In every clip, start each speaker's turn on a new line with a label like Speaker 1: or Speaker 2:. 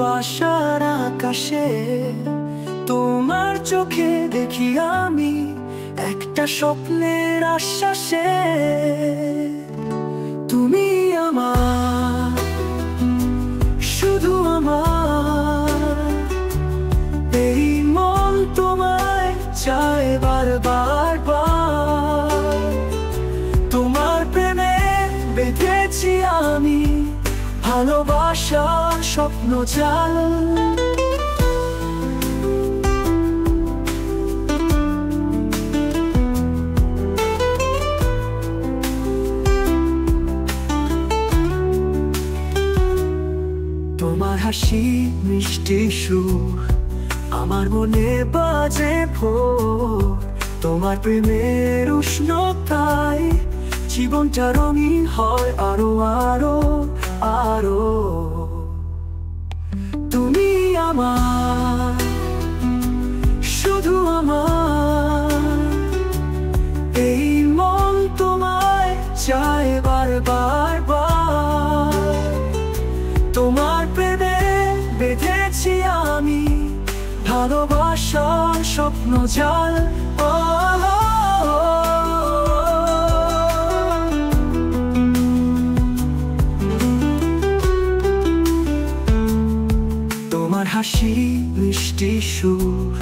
Speaker 1: ভালোবাসার আকাশে তোমার চোখে দেখি আমি একটা স্বপ্নের আশ্বাসে। তুমি আমার, শুধু আমার, এই মন তোমায় চায় বারবার বার। তোমার প্রেমে বেঁধেছি আমি ভালোবাসার স্বপ্ন জাল। তোমার হাসি মিষ্টি সুর আমার মনে বাজে ভোর। তোমার প্রেমের উষ্ণতায় জীবনটা রঙিন হয় আরো আরো আরো। তুমি আমার, শুধু আমার, এই মন তোমায় চায় বারবার বার। তোমার প্রেমে বেঁধেছি আমি ভালোবাসার স্বপ্ন জাল। তোমার হাসি মিষ্টি সুর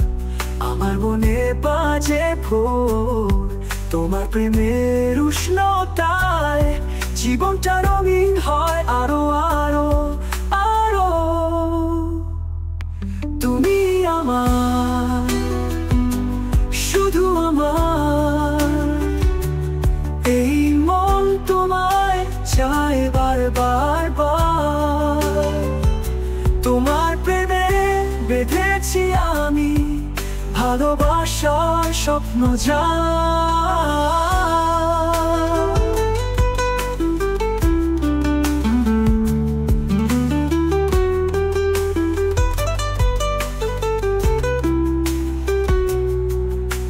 Speaker 1: আমার মনে বাজে ভোর। তোমার প্রেমের উষ্ণতায় জীবনটা রঙিন হয় আরো আরো আরো। তুমি আমার, শুধু আমার, এই মন তোমায় চায় বারবার বার। তোমার প্রেমে বেঁধেছি আমি ভালোবাসার স্বপ্ন জাল।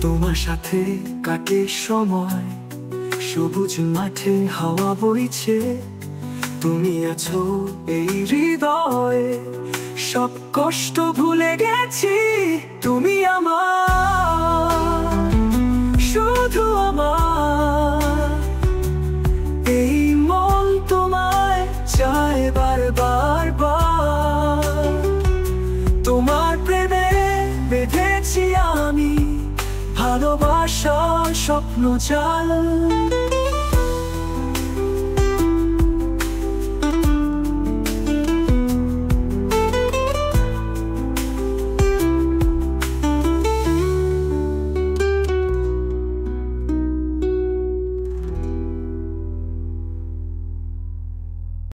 Speaker 1: তোমার সাথে কাটে সময়, সবুজ মাঠে হাওয়া বইছে। তুমি আছো এই হৃদয়ে, সব কষ্ট ভুলে গেছি। তুমি আমার, শুধু আমার, এই মন তোমায় চায় বারবার বার। তোমার প্রেমে বেঁধেছি আমি ভালোবাসার স্বপ্ন জাল।